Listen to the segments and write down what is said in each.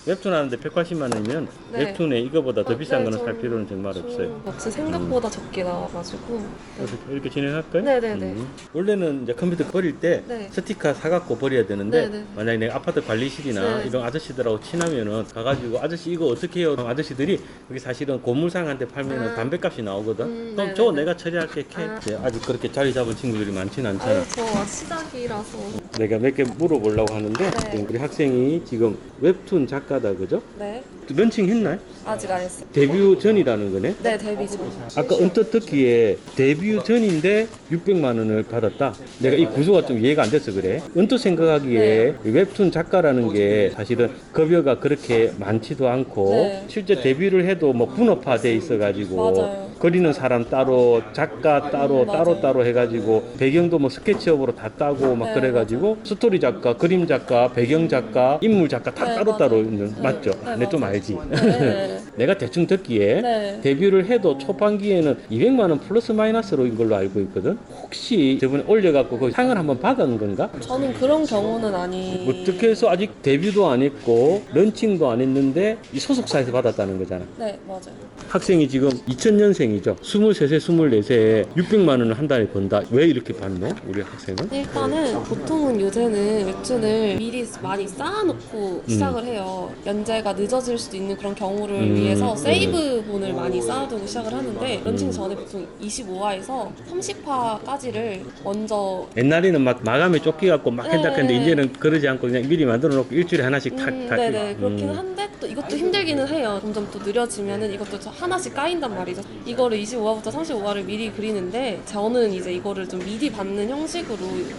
웹툰 하는데 180만 원이면 네. 웹툰에 이거보다 더 비싼 거는 살 좀- 필요는 정말 없어요. 값이 생각보다 적게 나와가지고. 그래서 이렇게 진행할까요? 네네네. 원래는 이제 컴퓨터 버릴 때 네. 스티커 사갖고 버려야 되는데 네네. 만약에 내가 아파트 관리실이나 네. 이런 아저씨들하고 친하면은 가가지고 아저씨 이거 어떻게 해요? 아저씨들이 여기 사실은 고물상한테 팔면은 아. 담배값이 나오거든. 그럼 네네네. 저 내가 처리할게. 아. 이제 아직 그렇게 자리 잡은 친구들이 많지는 않잖아. 아유, 저 시작이라서. 내가 몇 개 물어보려고 하는데 네. 지금 우리 학생이 지금 웹툰 작가다 그죠? 네. 런칭 했나요? 아직 안 했어요. 데뷔 전이라는 거네? 네, 데뷔 중. 아까 언뜻 듣기에 데뷔 전인데 600만 원을 받았다. 내가 이 구조가 좀 이해가 안 돼서 그래. 언뜻 생각하기에 이 웹툰 작가라는 게 사실은 급여가 그렇게 많지도 않고 네. 실제 데뷔를 해도 뭐 분업화돼 있어가지고 맞아요. 그리는 사람 따로 작가 따로 맞아요. 따로 해가지고 배경도 뭐 스케치업으로 다 따고 막 네, 그래가지고 스토리 작가, 그림 작가, 배경 작가, 인물 작가 다 네, 따로따로 맞아요. 있는 네. 맞죠? 네, 근데 좀 맞아요. 알지? 네. 내가 대충 듣기에 네. 데뷔를 해도 초반기에는 200만 원 플러스 마이너스로인 걸로 알고 있거든. 혹시 저번에 올려갖고 그 상을 한번 받은 건가? 저는 그런 경우는 아니. 어떻게 해서 아직 데뷔도 안 했고 런칭도 안 했는데 이 소속사에서 받았다는 거잖아. 네, 맞아요. 학생이 지금 2000년생이죠. 23세, 24세에 600만 원을 한 달에 번다. 왜 이렇게 받노? 우리 학생은? 일단은 보통은 요새는 웹툰을 미리 많이 쌓아놓고 시작을 해요. 연재가 늦어질 수도 있는 그런 경우를 위해서 세이브본을 많이 쌓아두고 시작을 하는데 런칭 전에 보통 25화에서 30화까지를 먼저 옛날에는 막 마감에 쫓겨갖고 막 네. 했다 했는데 이제는 그러지 않고 그냥 미리 만들어 놓고 일주일에 하나씩 탁 네네 그렇기는 한데 또 이것도 힘들기는 해요. 점점 또 느려지면은 이것도 하나씩 까인단 말이죠. 이거를 25화부터 35화를 미리 그리는데 저는 이제 이거를 좀 미리 받는 형식으로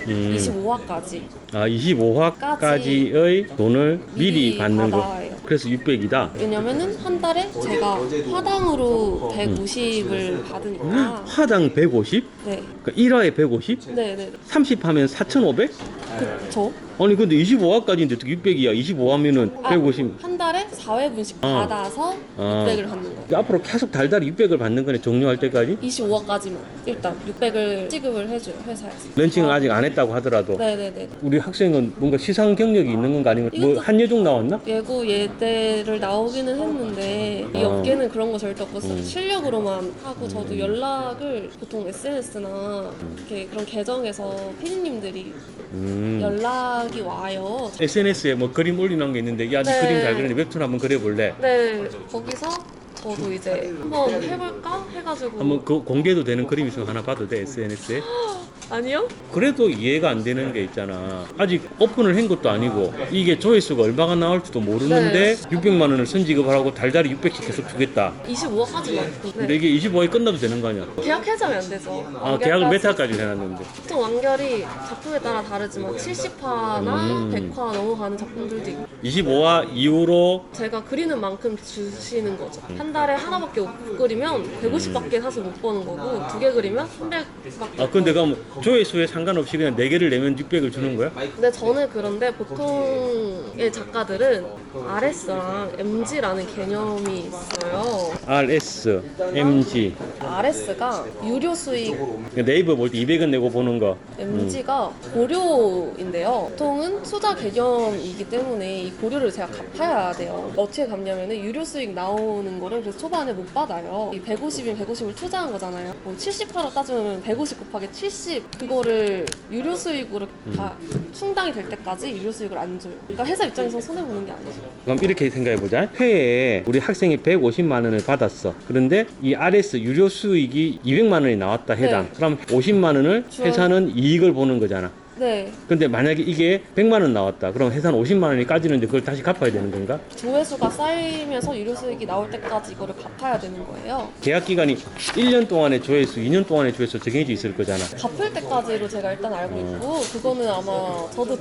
25화까지 아, 25화까지의 돈을 미리 받는 거. 받아요. 그래서 600이다. 왜냐면은 한 달에 제가 화당으로 150을 받으니까 화당 150? 네. 그러니까 1화에 150? 네네 30 하면 4,500? 그쵸? 아니 근데 25화까지인데 어떻게 600이야? 25화면은 150. 한 달에 4회분씩 받아서 600을 받는 거예요. 앞으로 계속 달달이 600을 받는 거네, 종료할 때까지? 25화까지만 일단 600을 지급을 해줘요 회사에서. 런칭을 아직 안 했다고 하더라도. 네네네. 우리 학생은 뭔가 시상 경력이 있는 건가 아니면 뭐 이것도- 한예종 나왔나? 예고 예대를 나오기는 했는데 이 업계는 그런 거 절대 없고 실력으로만 하고 저도 연락을 보통 SNS나 이렇게 그런 계정에서 피디님들이 연락이 와요. SNS에 뭐 그림 올리는 게 있는데 야, 네 네. 그림 잘 그리는데 웹툰 한번 그려볼래? 네 거기서 저도 이제 한번 해볼까 해가지고 한번 그 공개도 되는 그림 있으면 하나 봐도 돼, SNS에? 아니요? 그래도 이해가 안 되는 게 있잖아. 아직 오픈을 한 것도 아니고 이게 조회수가 얼마가 나올지도 모르는데 600만 원을 선지급하라고 달달이 600씩 계속 주겠다. 25화까지만. 근데 네. 이게 25화에 끝나도 되는 거 아니야? 계약 해지하면 안 되죠. 아, 계약을 몇 화까지 해놨는데. 보통 완결이 작품에 따라 다르지만 70화나 100화 넘어가는 작품들도 있고 25화 이후로 제가 그리는 만큼 주시는 거죠. 한 달에 하나밖에 못 그리면 150밖에 사실 못 버는 거고 두 개 그리면 300밖에. 아, 근데 그럼 조회수에 상관없이 그냥 4개를 내면 600을 주는 거야? 근데 저는 그런데 보통의 작가들은 RS랑 MG라는 개념이 있어요. RS, MG. RS가 유료 수익, 네이버 볼 때 200원 내고 보는 거. MG가 고료인데요. 보통은 투자 개념이기 때문에 이 고료를 제가 갚아야 돼요. 어떻게 갚냐면은 유료 수익 나오는 거를 그래서 초반에 못 받아요. 이 150인 150을 투자한 거잖아요. 뭐 70%로 따지면 150 곱하기 70 그거를 유료 수익으로 다 충당이 될 때까지 유료 수익을 안 줘요. 그러니까 회사 입장에서 손해 보는 게 아니죠. 그럼 이렇게 생각해 보자. 회에 우리 학생이 150만 원을 받았어. 그런데 이 RS 유료 수익이 200만 원이 나왔다 해당. 네. 그럼 50만 원을 회사는 이익을 보는 거잖아. 네. 근데 만약에 이게 100만 원 나왔다. 그럼 회사는 50만 원이 까지는데 그걸 다시 갚아야 되는 건가? 조회수가 쌓이면서 유료 수익이 나올 때까지 이거를 갚아야 되는 거예요. 계약 기간이 1년 동안의 조회수, 2년 동안의 조회수 정해져 있을 거잖아. 갚을 때까지로 제가 일단 알고 있고 그거는 아마 저도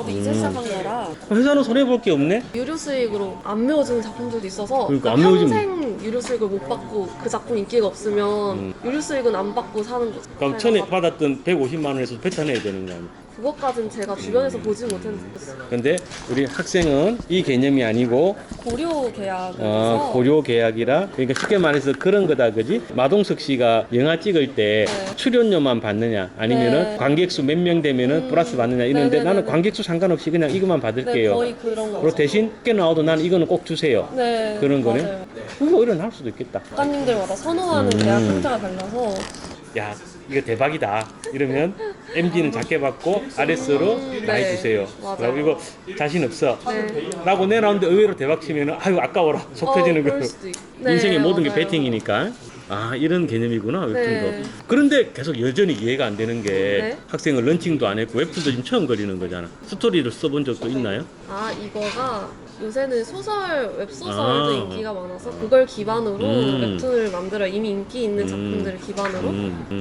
이제 시작한 거라 회사는 손해 볼 게 없네. 유료 수익으로 안 메워지는 작품들도 있어서 그러니까 안 메워지면- 평생 유료 수익을 못 받고 그 작품 인기가 없으면 유료 수익은 안 받고 사는 거죠. 그럼 전에 받았던 150만 원에서 뱉어내야 되는 거 아니야? 그것까진 제가 주변에서 보지 못했는데 근데 우리 학생은 이 개념이 아니고 고려 계약에서 고려 계약이라 그러니까 쉽게 말해서 그런 거다 그지? 마동석 씨가 영화 찍을 때 네. 출연료만 받느냐 아니면은 네. 관객 수 몇 명 되면은 플러스 받느냐 이런데 네네네네. 나는 관객 수 상관없이 그냥 이것만 네, 받을게요. 거의 그런 거. 그리고 대신 꽤 나와도 나는 이거는 꼭 주세요. 네, 그런 거네. 맞아요. 그거 오히려 나올 수도 있겠다. 작가님들마다 선호하는 계약 형태가 달라서 야 이거 대박이다 이러면 MD는 작게 받고 RS로 많이 네. 주세요. 맞아요. 이거 자신 없어 네. 라고 내놨는데 의외로 대박 치면은 아유 아까워라 속 터지는 그럴 거. 수도 네, 인생의 모든 게 맞아요. 배팅이니까. 아 이런 개념이구나 웹툰도. 네. 그런데 계속 여전히 이해가 안 되는 게 네. 학생은 런칭도 안 했고 웹툰도 지금 처음 그리는 거잖아. 스토리를 써본 적도 있나요? 아 이거가 요새는 소설, 웹소설도 아. 인기가 많아서 그걸 기반으로 웹툰을 만들어 이미 인기 있는 작품들을 기반으로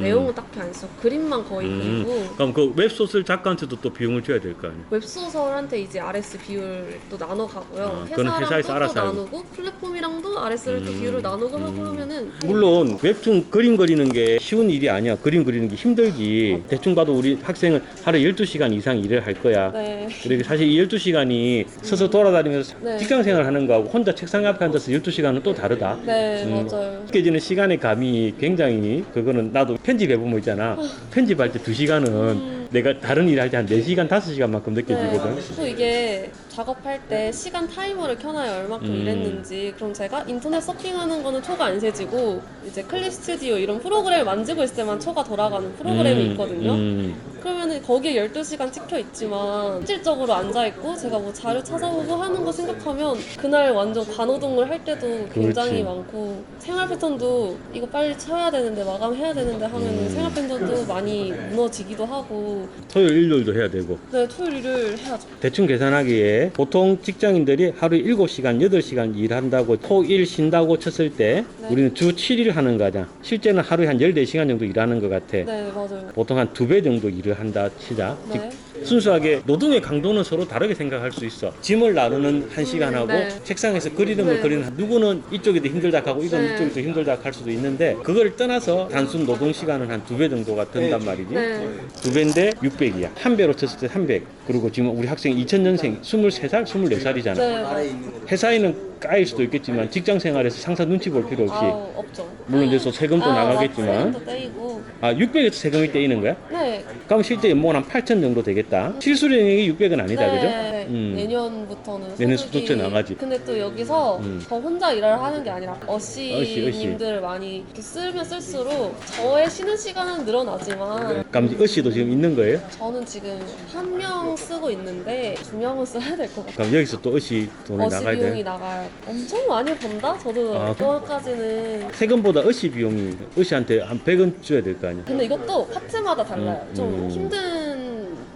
내용은 딱히 안 써. 그림만 거의 그리고 그럼 그 웹소설 작가한테도 또 비용을 줘야 될 거 아니야? 웹소설한테 이제 RS 비율도 나눠 가고요. 그건 회사에서 알아서 또 하고. 나누고 플랫폼이랑도 RS를 또 비율을 나누고 하고 하면은 물론 웹툰 그림 그리는 게 쉬운 일이 아니야. 그림 그리는 게 힘들지. 대충 봐도 우리 학생은 하루 12시간 이상 일을 할 거야. 네. 그리고 사실 이 12시간이 서서 돌아다니면서 네. 직장 생활 하는 거하고 혼자 책상 앞에 앉아서 12시간은 또 다르다. 네, 맞아요. 느껴지는 시간의 감이 굉장히 그거는 나도 편집해보면 있잖아. 편집할 때 2시간은 내가 다른 일 할 때 한 4시간, 5시간만큼 느껴지거든. 또 이게 작업할 때 시간 타이머를 켜놔야 얼마큼 일했는지 그럼 제가 인터넷 서핑하는 거는 초가 안 세지고 이제 클립 스튜디오 이런 프로그램을 만지고 있을 때만 초가 돌아가는 프로그램이 있거든요. 그러면은 거기에 12시간 찍혀 있지만 실질적으로 앉아있고 제가 뭐 자료 찾아보고 하는 거 생각하면 그날 완전 관호동을 할 때도 굉장히 그렇지. 많고 생활 패턴도 이거 빨리 쳐야 되는데 마감해야 되는데 하면은 생활 패턴도 많이 무너지기도 하고 토요일, 일요일도 해야 되고. 네, 토요일 일을 해야죠. 대충 계산하기에 보통 직장인들이 하루 7시간, 8시간 일한다고 토일 쉰다고 쳤을 때 네. 우리는 주 7일 하는 거잖아. 실제는 하루에 한 14시간 정도 일하는 것 같아. 네, 맞아요. 보통 한 2배 정도 일을 한다 치자. 네. 순수하게 노동의 강도는 서로 다르게 생각할 수 있어. 짐을 나누는 1시간하고 네. 책상에서 그리름을 네. 그리는 누구는 이쪽이 더 힘들다 하고 이건 네. 이쪽이 더 힘들다 할 수도 있는데 그걸 떠나서 단순 노동 시간은 한 2배 정도가 든단 말이지. 네. 2배인데 600이야. 한 배로 쳤을 때 300. 그리고 지금 우리 학생 2000년생 23살, 24살이잖아. 네, 맞아요. 회사에는 까일 수도 있겠지만 직장 생활에서 상사 눈치 볼 필요 없이 아우, 없죠. 물론 이제 또 세금도 나가겠지만 세금도 떼이고. 600에서 세금이 떼이는 거야? 네. 그럼 실제 연봉은 한 8천 정도 되겠다. 실수령액이 600은 아니다, 그죠? 네. 내년부터는 내년 소득이- 소득세 나가지. 근데 또 여기서 저 혼자 일을 하는 게 아니라 어씨. 어씨님들을 많이 이렇게 쓰면 쓸수록 저의 쉬는 시간은 늘어나지만 그럼 어씨도 지금 있는 거예요? 저는 지금 한 명 쓰고 있는데 2명은 써야 될 것 같아요. 그럼 여기서 또 어씨 돈이 어씨 나가야 비용이 돼? 나가요. 엄청 많이 번다? 저도 아, 그거까지는. 세금보다 어씨 비용이 어씨한테 한 100은 줘야 될 거 아니야? 근데 이것도 파트마다 달라요. 좀 음. 힘든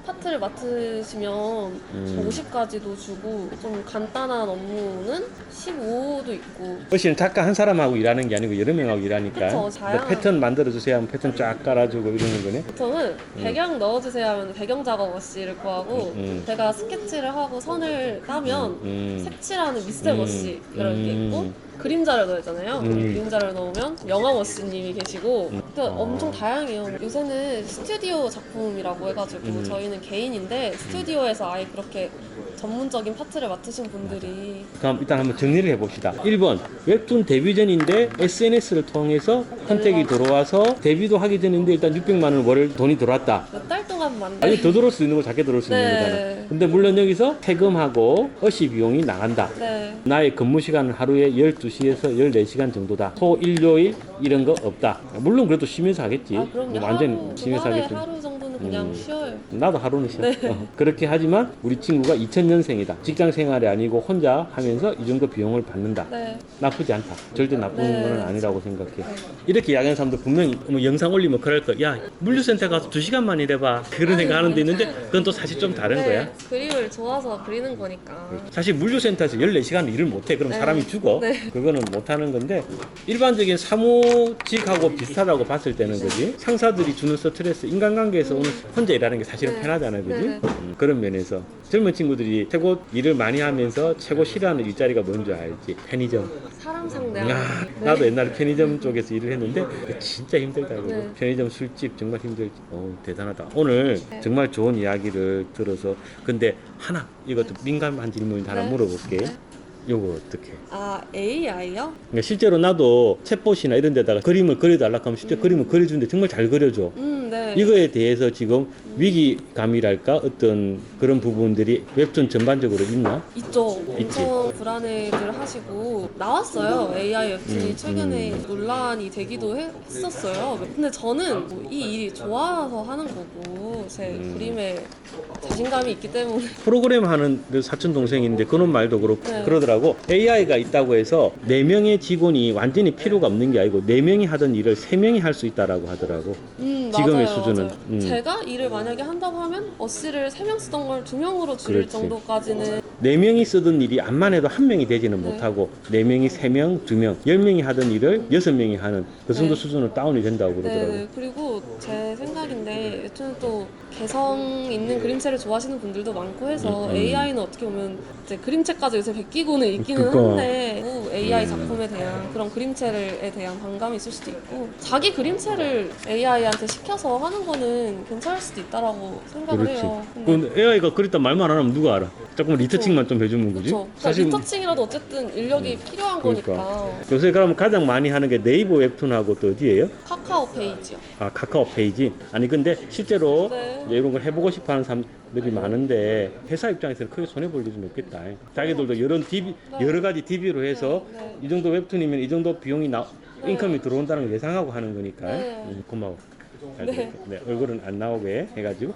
파트를 맡으시면 50까지도 주고 좀 간단한 업무는 15도 있고. 어씨는 작가 한 사람하고 일하는 게 아니고 여러 명하고 일하니까 그쵸, 뭐 다양한- 패턴 만들어주세요 하면 패턴 쫙 깔아주고 이러는 거네? 보통은 배경 넣어주세요 하면 배경 작업 워시를 구하고 제가 스케치를 하고 선을 따면 색칠하는 미스텝 워시 이런 게 있고 그림자를 넣었잖아요. 그림자를 넣으면 영화 워시님이 계시고 또 엄청 다양해요. 요새는 스튜디오 작품이라고 해가지고 저희는 개인인데 스튜디오에서 아예 그렇게 전문적인 파트를 맡으신 분들이. 그럼 일단 한번 정리를 해봅시다. 1번 웹툰 데뷔 전인데 SNS를 통해서 컨택이 들어와서 데뷔도 하기 전인데 일단 600만 원 월 돈이 들어왔다. 몇 달 동안 만든. 아니 더 들어올 수 있는 거 작게 들어올 수 있는 네. 거잖아. 근데 물론 여기서 세금하고 어시 비용이 나간다. 네. 나의 근무 시간은 하루에 12시에서 14시간 정도다. 토, 일, 요일 이런 거 없다. 물론 그래도 쉬면서 하겠지. 아, 그럼요. 뭐 완전 하루, 쉬면서 주말에 하겠지. 하루 정도는 그냥 쉬어요. 나도 하루는 쉬어. 네. 그렇게 하지만 우리 친구가 2000년생이다. 직장 생활이 아니고 혼자 하면서 이 정도 비용을 받는다. 네. 나쁘지 않다. 절대 나쁜 네. 건 아니라고 생각해. 이렇게 이야기하는 사람도 분명히 뭐 영상 올리면 그럴 거야. 야, 물류센터 가서 2시간만 일해봐. 그런 생각 하는 데 있는데 그건 또 사실 좀 다른 거야. 네. 그림을 좋아서 그리는 거니까. 사실 물류센터에서 14시간 일을 못해. 그럼 네. 사람이 죽어. 네. 그거는 못하는 건데 일반적인 사무직하고 비슷하다고 봤을 때는 거지. 상사들이 주는 스트레스, 인간관계에서 오는 혼자 일하는 게 사실은 네. 편하잖아요, 그지? 네. 그런 면에서 젊은 친구들이 최고 일을 많이 하면서 최고 싫어하는 일자리가 뭔지 알지? 편의점. 사람 상대하는. 나도 옛날에 편의점 쪽에서 일을 했는데 진짜 힘들다고. 네. 편의점 술집 정말 힘들지. 대단하다. 오늘 네. 정말 좋은 이야기를 들어서 근데 하나 이것도 민감한 질문을 하나 네. 물어볼게. 네. 요거 어떻게? 아, AI요? 그러니까 실제로 나도 챗봇이나 이런 데다가 그림을 그려달라고 하면 실제 그림을 그려주는데 정말 잘 그려줘. 네. 이거에 대해서 지금 위기감이랄까 어떤 그런 부분들이 웹툰 전반적으로 있나? 있죠. 있지. 엄청 불안해들 하시고 나왔어요. AI 웹툰이 최근에 논란이 되기도 했었어요. 근데 저는 뭐이 일이 좋아서 하는 거고 제 그림에 자신감이 있기 때문에 프로그램 하는 그 사촌 동생인데 그런 말도 그렇고 네. 그러더라고. AI가 있다고 해서 4명의 직원이 완전히 필요가 없는 게 아니고 4명이 하던 일을 3명이 할 수 있다라고 하더라고. 지금의 맞아요, 수준은. 맞아요. 제가 일을 만약에 한다고 하면 어시를 3명 쓰던 걸 2명으로 줄일 그렇지. 정도까지는 4명이 쓰던 일이 암만 해도 1명이 되지는 네. 못하고 4명이 3명, 2명, 10명이 하던 일을 6명이 하는 그 정도 네. 수준으로 다운이 된다고 그러더라고. 네, 그리고 제 생각인데 웹툰은 또 개성 있는 그림체를 좋아하시는 분들도 많고 해서 AI는 어떻게 보면 이제 그림체까지 요새 베끼고는 있기는 그거. 한데 AI 작품에 대한 그런 그림체에 대한 반감이 있을 수도 있고 자기 그림체를 AI한테 시켜서 하는 거는 괜찮을 수도 있다라고 생각을 그렇지. 해요. 근데 그 AI가 그랬다 말만 안 하면 누가 알아? 조금 리터칭만 좀 해주면 그지? 그렇죠. 그러니까 리터칭이라도 어쨌든 인력이 필요한 그러니까. 거니까. 요새 그러면 가장 많이 하는 게 네이버 웹툰하고 또 어디예요? 카카오 페이지요. 아, 카카오 페이지. 아니 근데 실제로 네. 이제 이런 걸 해보고 싶어하는 사람들이 많은데 회사 입장에서는 크게 손해 볼 일은 없겠다. 자기들도 여러 가지 DB로 해서 네. 이 정도 웹툰이면 이 정도 비용이 네. 인컴이 들어온다는 걸 예상하고 하는 거니까. 네. 고마워. 잘 네. 들었어. 네, 얼굴은 안 나오게 해가지고